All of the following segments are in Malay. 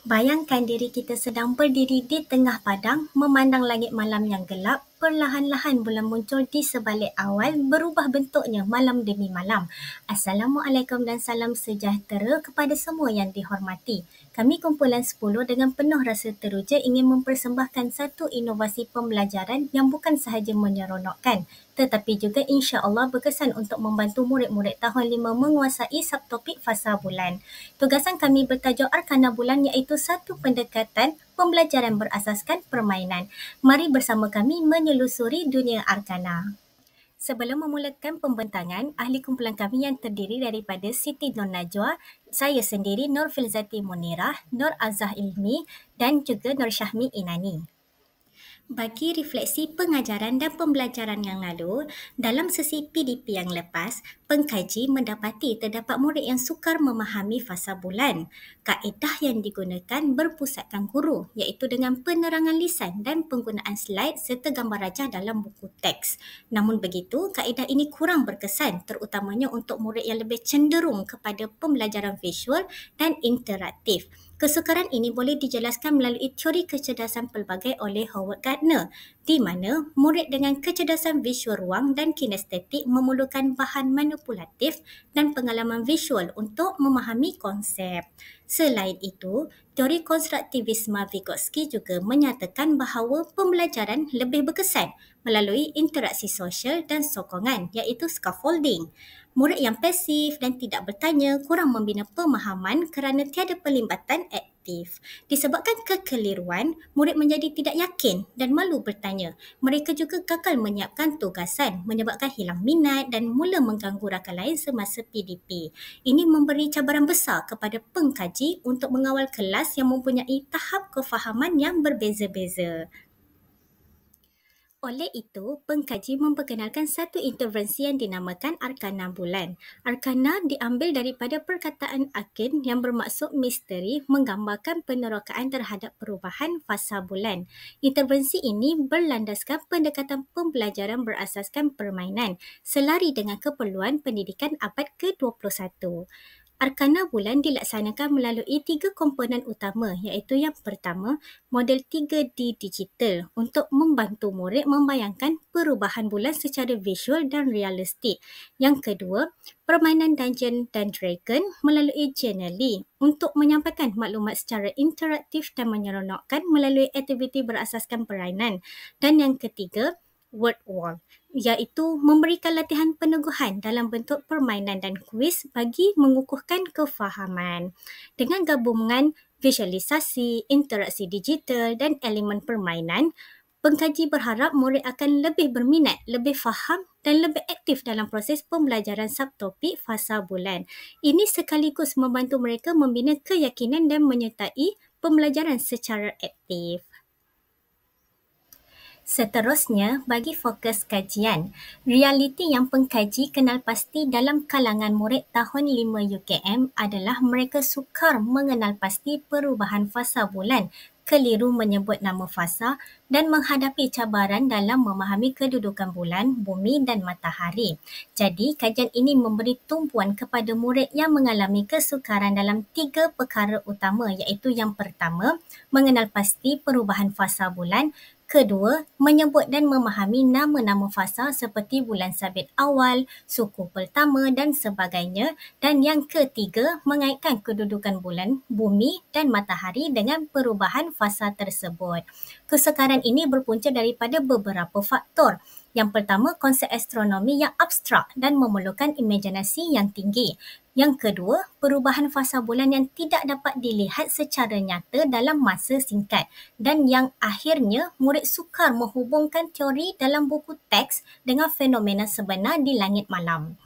Bayangkan diri kita sedang berdiri di tengah padang, memandang langit malam yang gelap. Perlahan-lahan bulan muncul di sebalik awan, berubah bentuknya malam demi malam. Assalamualaikum dan salam sejahtera kepada semua yang dihormati. Kami kumpulan 10 dengan penuh rasa teruja ingin mempersembahkan satu inovasi pembelajaran yang bukan sahaja menyeronokkan, tetapi juga insya-Allah berkesan untuk membantu murid-murid tahun 5 menguasai subtopik fasa bulan. Tugasan kami bertajuk Arkana Bulan iaitu satu pendekatan pembelajaran berasaskan permainan. Mari bersama kami menyelusuri dunia Arkana. Sebelum memulakan pembentangan, ahli kumpulan kami yang terdiri daripada Siti Nur Najwa, saya sendiri Nur Filzati Munirah, Nur Azah Ilmi dan juga Nur Syahmi Inani. Bagi refleksi pengajaran dan pembelajaran yang lalu, dalam sesi PDP yang lepas, pengkaji mendapati terdapat murid yang sukar memahami fasa bulan. Kaedah yang digunakan berpusatkan guru iaitu dengan penerangan lisan dan penggunaan slide serta gambar rajah dalam buku teks. Namun begitu, kaedah ini kurang berkesan terutamanya untuk murid yang lebih cenderung kepada pembelajaran visual dan interaktif. Kesukaran ini boleh dijelaskan melalui teori kecerdasan pelbagai oleh Howard Gardner, di mana murid dengan kecerdasan visual ruang dan kinestetik memerlukan bahan manipulatif dan pengalaman visual untuk memahami konsep. Selain itu, teori konstruktivisme Vygotsky juga menyatakan bahawa pembelajaran lebih berkesan melalui interaksi sosial dan sokongan iaitu scaffolding. Murid yang pasif dan tidak bertanya kurang membina pemahaman kerana tiada pelibatan aktif. Disebabkan kekeliruan, murid menjadi tidak yakin dan malu bertanya. Mereka juga gagal menyiapkan tugasan, menyebabkan hilang minat dan mula mengganggu rakan lain semasa PDP. Ini memberi cabaran besar kepada pengkaji untuk mengawal kelas yang mempunyai tahap kefahaman yang berbeza-beza. Oleh itu, pengkaji memperkenalkan satu intervensi yang dinamakan Arkana Bulan. Arkana diambil daripada perkataan arkin yang bermaksud misteri, menggambarkan penerokaan terhadap perubahan fasa bulan. Intervensi ini berlandaskan pendekatan pembelajaran berasaskan permainan, selari dengan keperluan pendidikan abad ke-21. Arkana bulan dilaksanakan melalui 3 komponen utama iaitu yang pertama, model 3D digital untuk membantu murid membayangkan perubahan bulan secara visual dan realistik. Yang kedua, permainan Dungeon dan Dragon melalui Genially untuk menyampaikan maklumat secara interaktif dan menyeronokkan melalui aktiviti berasaskan permainan. Dan yang ketiga, Word Wall, iaitu memberikan latihan peneguhan dalam bentuk permainan dan kuis bagi mengukuhkan kefahaman. Dengan gabungan visualisasi, interaksi digital dan elemen permainan, pengkaji berharap murid akan lebih berminat, lebih faham dan lebih aktif dalam proses pembelajaran subtopik fasa bulan. Ini sekaligus membantu mereka membina keyakinan dan menyertai pembelajaran secara aktif. Seterusnya, bagi fokus kajian, realiti yang pengkaji kenal pasti dalam kalangan murid tahun 5 UKM adalah mereka sukar mengenal pasti perubahan fasa bulan, keliru menyebut nama fasa dan menghadapi cabaran dalam memahami kedudukan bulan, bumi dan matahari. Jadi, kajian ini memberi tumpuan kepada murid yang mengalami kesukaran dalam 3 perkara utama iaitu yang pertama, mengenal pasti perubahan fasa bulan. Kedua, menyebut dan memahami nama-nama fasa seperti bulan sabit awal, suku pertama dan sebagainya. Dan yang ketiga, mengaitkan kedudukan bulan, bumi dan matahari dengan perubahan fasa tersebut. Kesukaran ini berpunca daripada beberapa faktor. Yang pertama, konsep astronomi yang abstrak dan memerlukan imajinasi yang tinggi. Yang kedua, perubahan fasa bulan yang tidak dapat dilihat secara nyata dalam masa singkat. Dan yang akhirnya, murid sukar menghubungkan teori dalam buku teks dengan fenomena sebenar di langit malam.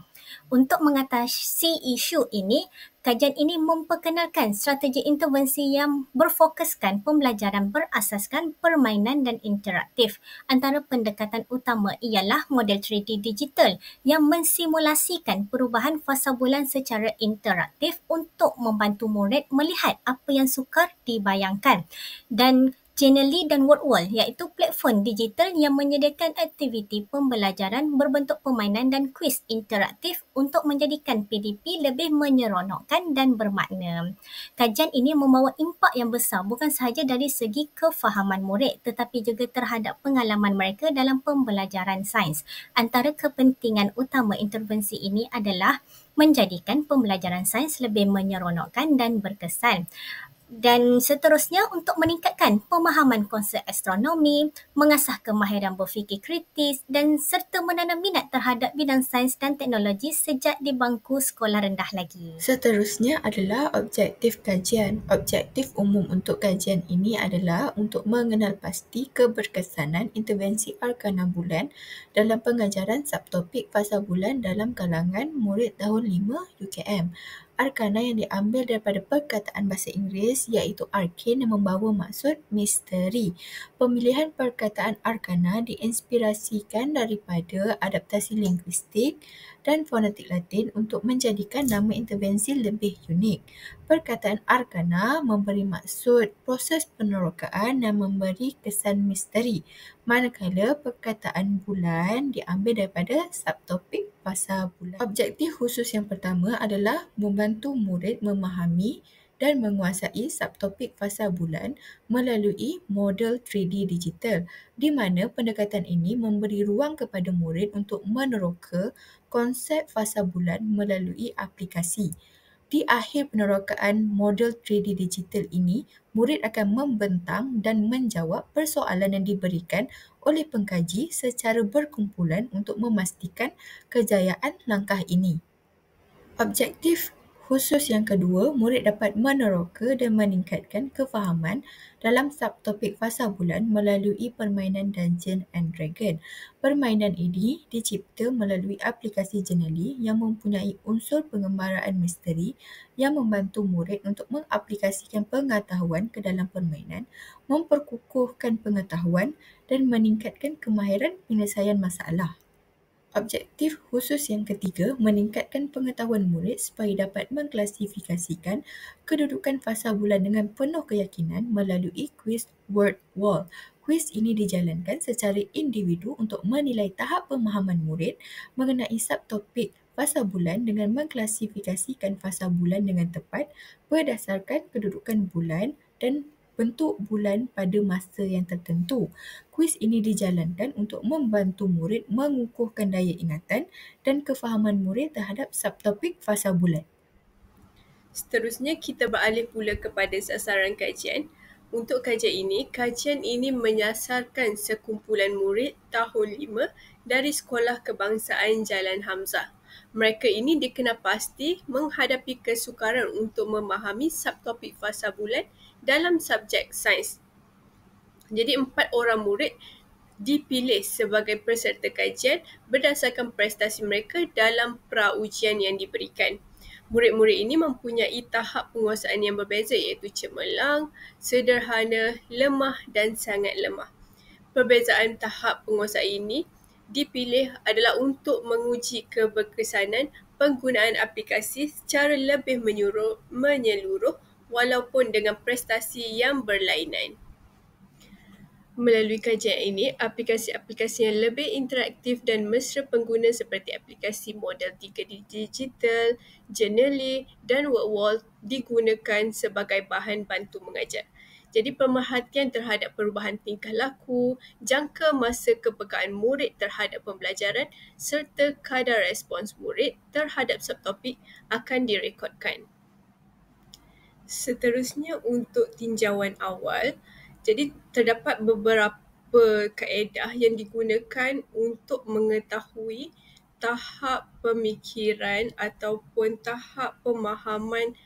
Untuk mengatasi isu ini, kajian ini memperkenalkan strategi intervensi yang berfokuskan pembelajaran berasaskan permainan dan interaktif. Antara pendekatan utama ialah model 3D digital yang mensimulasikan perubahan fasa bulan secara interaktif untuk membantu murid melihat apa yang sukar dibayangkan. Dan Genially dan WordWall iaitu platform digital yang menyediakan aktiviti pembelajaran berbentuk permainan dan kuis interaktif untuk menjadikan PDP lebih menyeronokkan dan bermakna. Kajian ini membawa impak yang besar bukan sahaja dari segi kefahaman murid tetapi juga terhadap pengalaman mereka dalam pembelajaran sains. Antara kepentingan utama intervensi ini adalah menjadikan pembelajaran sains lebih menyeronokkan dan berkesan. Dan seterusnya untuk meningkatkan pemahaman konsep astronomi, mengasah kemahiran berfikir kritis dan serta menanam minat terhadap bidang sains dan teknologi sejak di bangku sekolah rendah lagi. Seterusnya adalah objektif kajian. Objektif umum untuk kajian ini adalah untuk mengenal pasti keberkesanan intervensi arkana bulan dalam pengajaran subtopik fasa bulan dalam kalangan murid tahun 5 UKM. Arkana yang diambil daripada perkataan bahasa Inggeris iaitu arcane yang membawa maksud misteri. Pemilihan perkataan arkana diinspirasikan daripada adaptasi linguistik dan fonetik Latin untuk menjadikan nama intervensi lebih unik. Perkataan arkana memberi maksud proses penerokaan dan memberi kesan misteri, manakala perkataan bulan diambil daripada subtopik fasa bulan. Objektif khusus yang pertama adalah membantu murid memahami dan menguasai subtopik fasa bulan melalui model 3D digital, di mana pendekatan ini memberi ruang kepada murid untuk meneroka konsep fasa bulan melalui aplikasi. Di akhir penerokaan model 3D digital ini, murid akan membentang dan menjawab persoalan yang diberikan oleh pengkaji secara berkumpulan untuk memastikan kejayaan langkah ini. Objektif khusus yang kedua, murid dapat meneroka dan meningkatkan kefahaman dalam subtopik fasa bulan melalui permainan Dungeon and Dragon. Permainan ini dicipta melalui aplikasi Genially yang mempunyai unsur pengembaraan misteri yang membantu murid untuk mengaplikasikan pengetahuan ke dalam permainan, memperkukuhkan pengetahuan dan meningkatkan kemahiran penyelesaian masalah. Objektif khusus yang ketiga, meningkatkan pengetahuan murid supaya dapat mengklasifikasikan kedudukan fasa bulan dengan penuh keyakinan melalui kuis WordWall. Kuis ini dijalankan secara individu untuk menilai tahap pemahaman murid mengenai subtopik fasa bulan dengan mengklasifikasikan fasa bulan dengan tepat berdasarkan kedudukan bulan dan bentuk bulan pada masa yang tertentu. Kuis ini dijalankan untuk membantu murid mengukuhkan daya ingatan dan kefahaman murid terhadap subtopik fasa bulan. Seterusnya kita beralih pula kepada sasaran kajian. Untuk kajian ini menyasarkan sekumpulan murid tahun 5 dari Sekolah Kebangsaan Jalan Hamzah. Mereka ini dikenal pasti menghadapi kesukaran untuk memahami subtopik fasa bulan dalam subjek sains. Jadi 4 orang murid dipilih sebagai peserta kajian berdasarkan prestasi mereka dalam pra-ujian yang diberikan. Murid-murid ini mempunyai tahap penguasaan yang berbeza iaitu cemerlang, sederhana, lemah dan sangat lemah. Perbezaan tahap penguasaan ini dipilih adalah untuk menguji keberkesanan penggunaan aplikasi secara lebih menyeluruh walaupun dengan prestasi yang berlainan. Melalui kajian ini, aplikasi-aplikasi yang lebih interaktif dan mesra pengguna seperti aplikasi model 3D digital, Genially dan WordWall digunakan sebagai bahan bantu mengajar. Jadi pemerhatian terhadap perubahan tingkah laku, jangka masa kepekaan murid terhadap pembelajaran serta kadar respons murid terhadap subtopik akan direkodkan. Seterusnya untuk tinjauan awal, jadi terdapat beberapa kaedah yang digunakan untuk mengetahui tahap pemikiran ataupun tahap pemahaman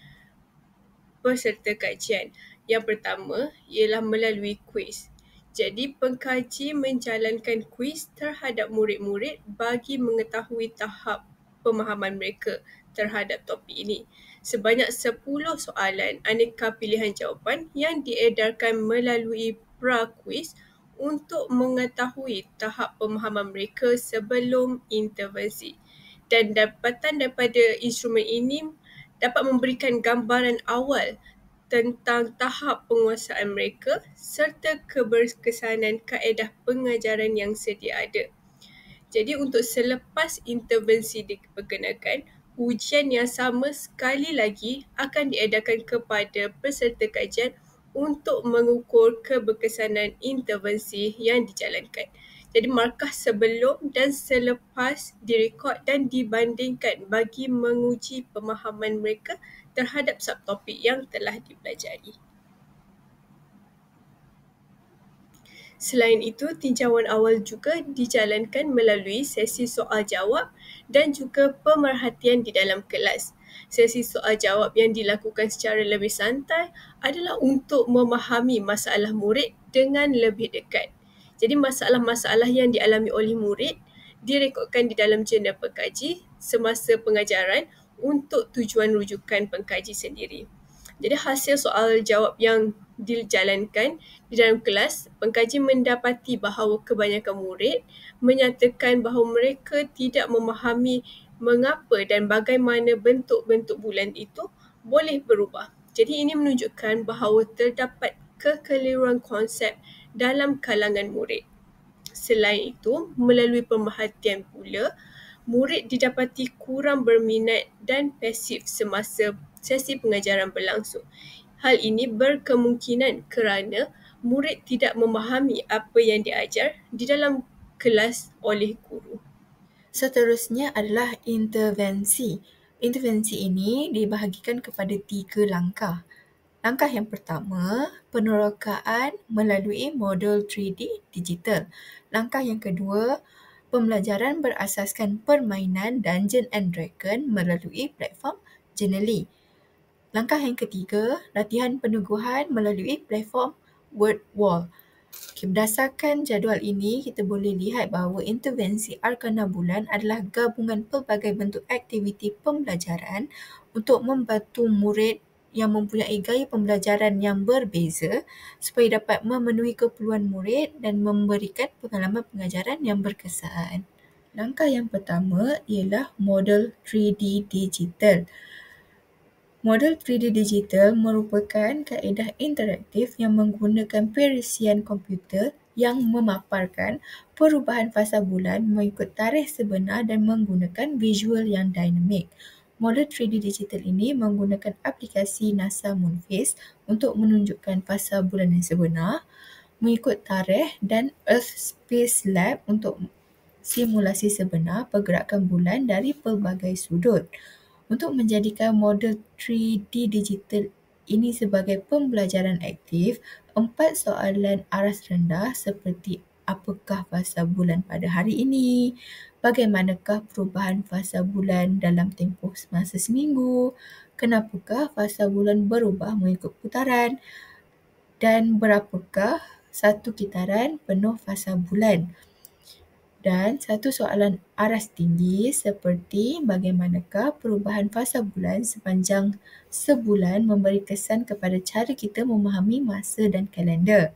peserta kajian. Yang pertama ialah melalui kuis. Jadi pengkaji menjalankan kuis terhadap murid-murid bagi mengetahui tahap pemahaman mereka terhadap topik ini. Sebanyak 10 soalan aneka pilihan jawapan yang diedarkan melalui pra-kuis untuk mengetahui tahap pemahaman mereka sebelum intervensi. Dan dapatan daripada instrumen ini dapat memberikan gambaran awal tentang tahap penguasaan mereka serta keberkesanan kaedah pengajaran yang sedia ada. Jadi untuk selepas intervensi diperkenakan, ujian yang sama sekali lagi akan diedarkan kepada peserta kajian untuk mengukur keberkesanan intervensi yang dijalankan. Jadi markah sebelum dan selepas direkod dan dibandingkan bagi menguji pemahaman mereka terhadap subtopik yang telah dipelajari. Selain itu, tinjauan awal juga dijalankan melalui sesi soal jawab dan juga pemerhatian di dalam kelas. Sesi soal jawab yang dilakukan secara lebih santai adalah untuk memahami masalah murid dengan lebih dekat. Jadi masalah-masalah yang dialami oleh murid direkodkan di dalam jurnal pengkaji semasa pengajaran untuk tujuan rujukan pengkaji sendiri. Jadi hasil soal jawab yang dijalankan di dalam kelas, pengkaji mendapati bahawa kebanyakan murid menyatakan bahawa mereka tidak memahami mengapa dan bagaimana bentuk-bentuk bulan itu boleh berubah. Jadi ini menunjukkan bahawa terdapat kekeliruan konsep dalam kalangan murid. Selain itu, melalui pemerhatian pula, murid didapati kurang berminat dan pasif semasa sesi pengajaran berlangsung. Hal ini berkemungkinan kerana murid tidak memahami apa yang diajar di dalam kelas oleh guru. Seterusnya adalah intervensi. Intervensi ini dibahagikan kepada 3 langkah. Langkah yang pertama, penerokaan melalui modul 3D digital. Langkah yang kedua, pembelajaran berasaskan permainan Dungeon and Dragon melalui platform Journaly. Langkah yang ketiga, latihan peneguhan melalui platform WordWall. Berdasarkan jadual ini, kita boleh lihat bahawa intervensi Arkana Bulan adalah gabungan pelbagai bentuk aktiviti pembelajaran untuk membantu murid yang mempunyai gaya pembelajaran yang berbeza supaya dapat memenuhi keperluan murid dan memberikan pengalaman pengajaran yang berkesan. Langkah yang pertama ialah model 3D digital. Model 3D digital merupakan kaedah interaktif yang menggunakan perisian komputer yang memaparkan perubahan fasa bulan mengikut tarikh sebenar dan menggunakan visual yang dinamik. Model 3D digital ini menggunakan aplikasi NASA Moonphase untuk menunjukkan fasa bulan yang sebenar mengikut tarikh dan Earth Space Lab untuk simulasi sebenar pergerakan bulan dari pelbagai sudut. Untuk menjadikan model 3D digital ini sebagai pembelajaran aktif, 4 soalan aras rendah seperti apakah fasa bulan pada hari ini, bagaimanakah perubahan fasa bulan dalam tempoh semasa seminggu, kenapakah fasa bulan berubah mengikut putaran dan berapakah satu kitaran penuh fasa bulan. Dan satu soalan aras tinggi seperti bagaimanakah perubahan fasa bulan sepanjang sebulan memberi kesan kepada cara kita memahami masa dan kalender.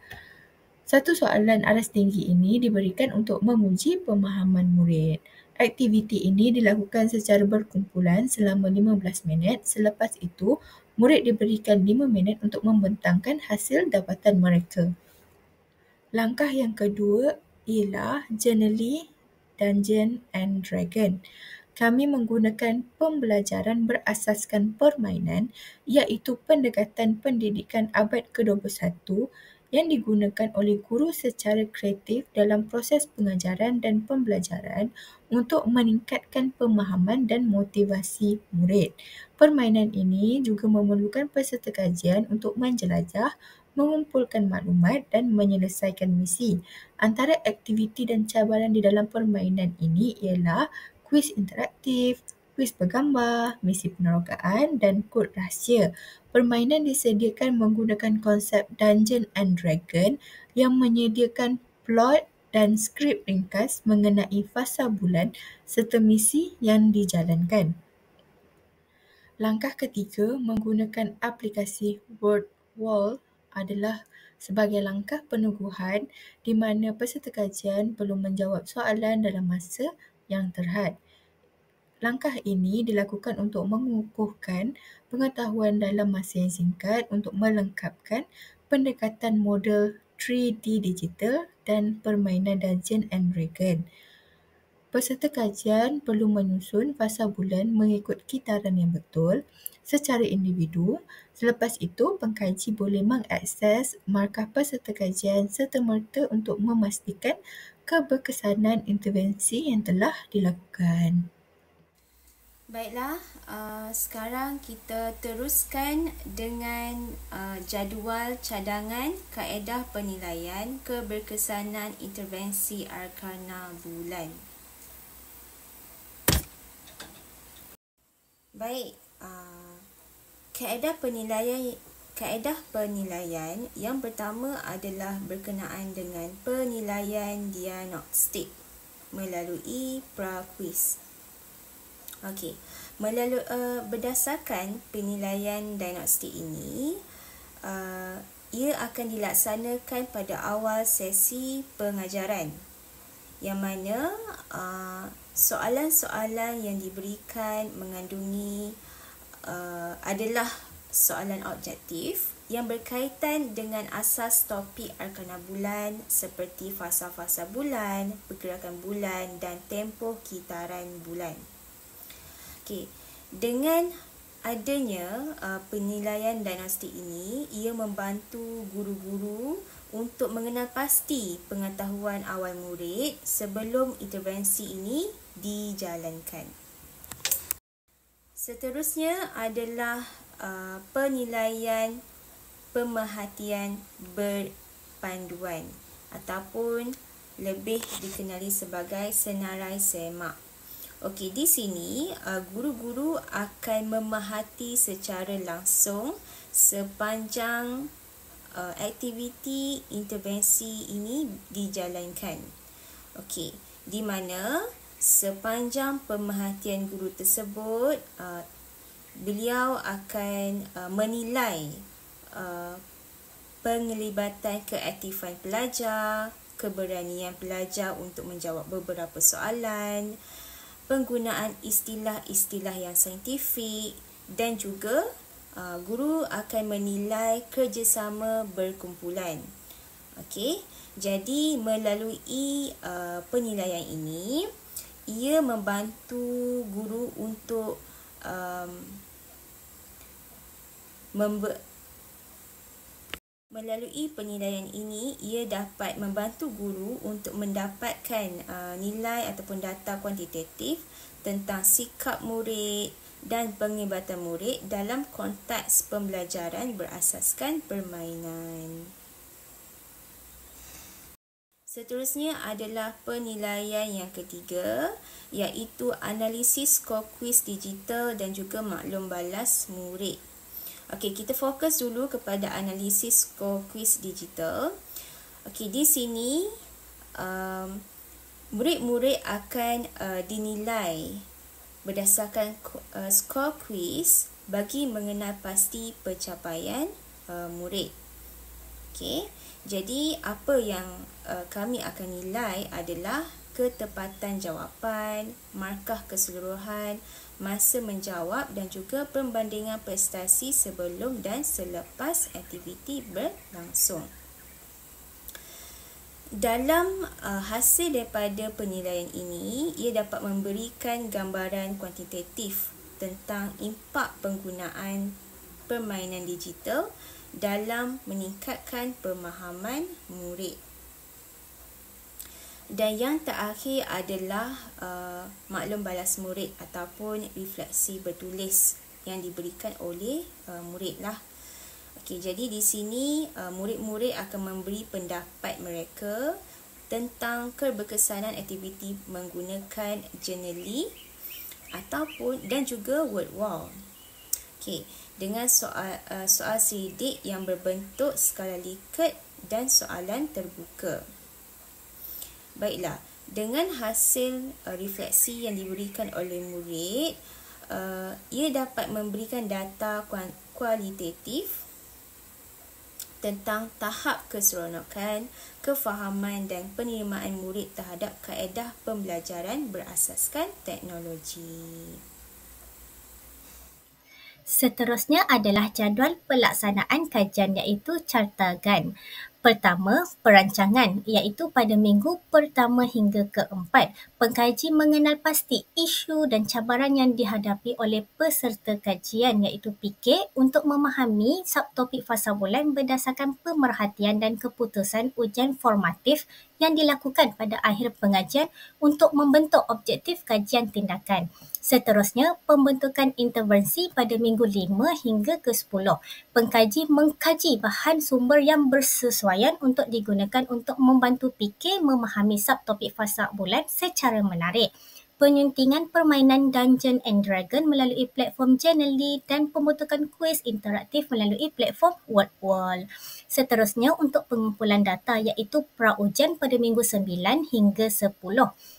Satu soalan aras tinggi ini diberikan untuk menguji pemahaman murid. Aktiviti ini dilakukan secara berkumpulan selama 15 minit. Selepas itu, murid diberikan 5 minit untuk membentangkan hasil dapatan mereka. Langkah yang kedua ialah Journaly Dungeon and Dragon. Kami menggunakan pembelajaran berasaskan permainan iaitu pendekatan pendidikan abad ke-21 yang digunakan oleh guru secara kreatif dalam proses pengajaran dan pembelajaran untuk meningkatkan pemahaman dan motivasi murid. Permainan ini juga memerlukan peserta kajian untuk menjelajah, mengumpulkan maklumat dan menyelesaikan misi. Antara aktiviti dan cabaran di dalam permainan ini ialah kuis interaktif, kuis bergambar, misi penerokaan dan kod rahsia. Permainan disediakan menggunakan konsep Dungeon and Dragon yang menyediakan plot dan skrip ringkas mengenai fasa bulan serta misi yang dijalankan. Langkah ketiga menggunakan aplikasi WordWall adalah sebagai langkah peneguhan di mana peserta kajian perlu menjawab soalan dalam masa yang terhad. Langkah ini dilakukan untuk mengukuhkan pengetahuan dalam masa yang singkat untuk melengkapkan pendekatan model 3D digital dan permainan Dungeons and Dragons. Peserta kajian perlu menyusun fasa bulan mengikut kitaran yang betul secara individu. Selepas itu, pengkaji boleh mengakses markah peserta kajian serta-merta untuk memastikan keberkesanan intervensi yang telah dilakukan. Baiklah, sekarang kita teruskan dengan jadual cadangan kaedah penilaian keberkesanan intervensi arkana bulan. Baik, kaedah penilaian yang pertama adalah berkenaan dengan penilaian diagnostik melalui pra-quiz. Okey, berdasarkan penilaian diagnostik ini, ia akan dilaksanakan pada awal sesi pengajaran, yang mana soalan-soalan yang diberikan mengandungi adalah soalan objektif yang berkaitan dengan asas topik arkana bulan seperti fasa-fasa bulan, pergerakan bulan dan tempoh kitaran bulan. Okay. Dengan adanya penilaian diagnostik ini, ia membantu guru-guru untuk mengenal pasti pengetahuan awal murid sebelum intervensi ini dijalankan. Seterusnya adalah penilaian pemerhatian berpanduan ataupun lebih dikenali sebagai senarai semak. Okey, di sini guru-guru akan memerhati secara langsung sepanjang aktiviti intervensi ini dijalankan. Okey, di mana sepanjang pemerhatian guru tersebut, beliau akan menilai penglibatan keaktifan pelajar, keberanian pelajar untuk menjawab beberapa soalan, penggunaan istilah-istilah yang saintifik dan juga guru akan menilai kerjasama berkumpulan. Okey, jadi melalui penilaian ini, ia membantu guru untuk melalui penilaian ini, ia dapat membantu guru untuk mendapatkan nilai ataupun data kuantitatif tentang sikap murid dan penglibatan murid dalam konteks pembelajaran berasaskan permainan. Seterusnya adalah penilaian yang ketiga, iaitu analisis skor kuis digital dan juga maklum balas murid. Okey, kita fokus dulu kepada analisis skor kuis digital. Okey, di sini murid-murid akan dinilai berdasarkan skor kuis bagi mengenal pasti pencapaian murid. Okey, jadi apa yang kami akan nilai adalah ketepatan jawapan, markah keseluruhan, masa menjawab dan juga perbandingan prestasi sebelum dan selepas aktiviti berlangsung. Dalam hasil daripada penilaian ini, ia dapat memberikan gambaran kuantitatif tentang impak penggunaan permainan digital dalam meningkatkan pemahaman murid. Dan yang terakhir adalah maklum balas murid ataupun refleksi bertulis yang diberikan oleh murid lah. Okey, jadi di sini murid-murid akan memberi pendapat mereka tentang keberkesanan aktiviti menggunakan Journaly ataupun dan juga word wall. Okey, dengan soal sidik yang berbentuk skala Likert dan soalan terbuka. Baiklah, dengan hasil refleksi yang diberikan oleh murid, ia dapat memberikan data kualitatif tentang tahap keseronokan, kefahaman dan penerimaan murid terhadap kaedah pembelajaran berasaskan teknologi. Seterusnya adalah jadual pelaksanaan kajian iaitu cartagan. Pertama, perancangan iaitu pada minggu pertama hingga keempat. Pengkaji mengenal pasti isu dan cabaran yang dihadapi oleh peserta kajian iaitu PK untuk memahami subtopik fasa bulan berdasarkan pemerhatian dan keputusan ujian formatif yang dilakukan pada akhir pengajian untuk membentuk objektif kajian tindakan. Seterusnya, pembentukan intervensi pada minggu 5 hingga ke-10. Pengkaji mengkaji bahan sumber yang bersesuaian untuk digunakan untuk membantu PK memahami subtopik fasa bulan secara menarik. Penyuntingan permainan Dungeon and Dragon melalui platform Journaly dan pembentukan kuis interaktif melalui platform WordWall. Seterusnya untuk pengumpulan data iaitu pra-ujian pada minggu 9 hingga 10.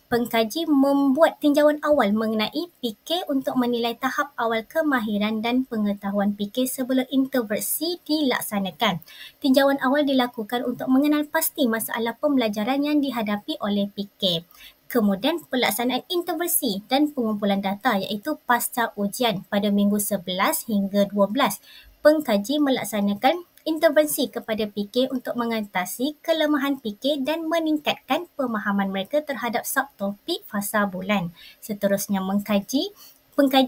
Pengkaji membuat tinjauan awal mengenai PK untuk menilai tahap awal kemahiran dan pengetahuan PK sebelum intervensi dilaksanakan. Tinjauan awal dilakukan untuk mengenal pasti masalah pembelajaran yang dihadapi oleh PK. Kemudian pelaksanaan intervensi dan pengumpulan data iaitu pasca ujian pada minggu 11 hingga 12. Pengkaji melaksanakan intervensi kepada PK untuk mengatasi kelemahan PK dan meningkatkan pemahaman mereka terhadap subtopik fasa bulan. Seterusnya pengkaji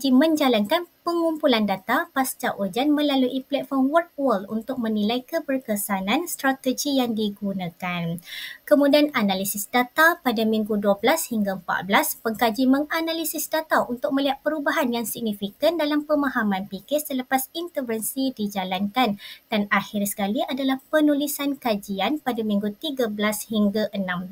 menjalankan pengumpulan data pasca ujian melalui platform WordWall untuk menilai keberkesanan strategi yang digunakan. Kemudian analisis data pada minggu 12 hingga 14, pengkaji menganalisis data untuk melihat perubahan yang signifikan dalam pemahaman PK selepas intervensi dijalankan. Dan akhir sekali adalah penulisan kajian pada minggu 13 hingga 16.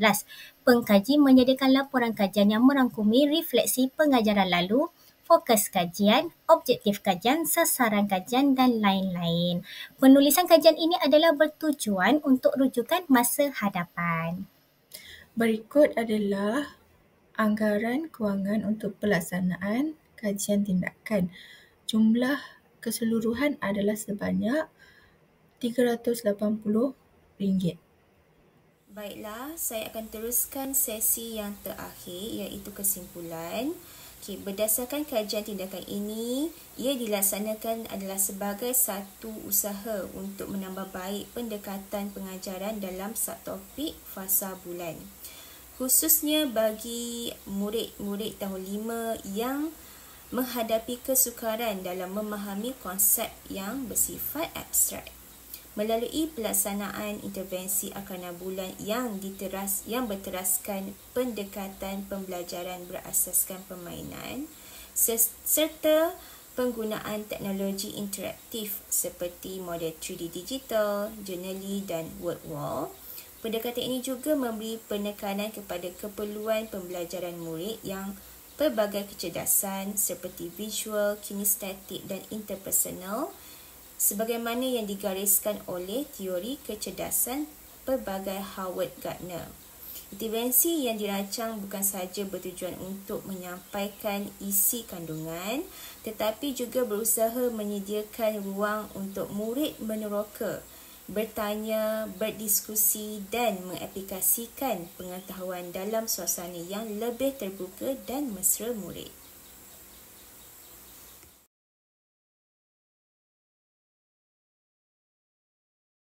Pengkaji menyediakan laporan kajian yang merangkumi refleksi pengajaran lalu, fokus kajian, objektif kajian, sasaran kajian dan lain-lain. Penulisan kajian ini adalah bertujuan untuk rujukan masa hadapan. Berikut adalah anggaran kewangan untuk pelaksanaan kajian tindakan. Jumlah keseluruhan adalah sebanyak RM380. Baiklah, saya akan teruskan sesi yang terakhir iaitu kesimpulan. Berdasarkan kajian tindakan ini, ia dilaksanakan adalah sebagai satu usaha untuk menambah baik pendekatan pengajaran dalam subtopik fasa bulan. Khususnya bagi murid-murid tahun 5 yang menghadapi kesukaran dalam memahami konsep yang bersifat abstrak. Melalui pelaksanaan intervensi arkana bulan yang berteraskan pendekatan pembelajaran berasaskan permainan serta penggunaan teknologi interaktif seperti model 3D digital, Journaly dan WordWall. Pendekatan ini juga memberi penekanan kepada keperluan pembelajaran murid yang pelbagai kecerdasan seperti visual, kinestetik dan interpersonal sebagaimana yang digariskan oleh teori kecerdasan pelbagai Howard Gardner. Intervensi yang dirancang bukan sahaja bertujuan untuk menyampaikan isi kandungan tetapi juga berusaha menyediakan ruang untuk murid meneroka, bertanya, berdiskusi dan mengaplikasikan pengetahuan dalam suasana yang lebih terbuka dan mesra murid.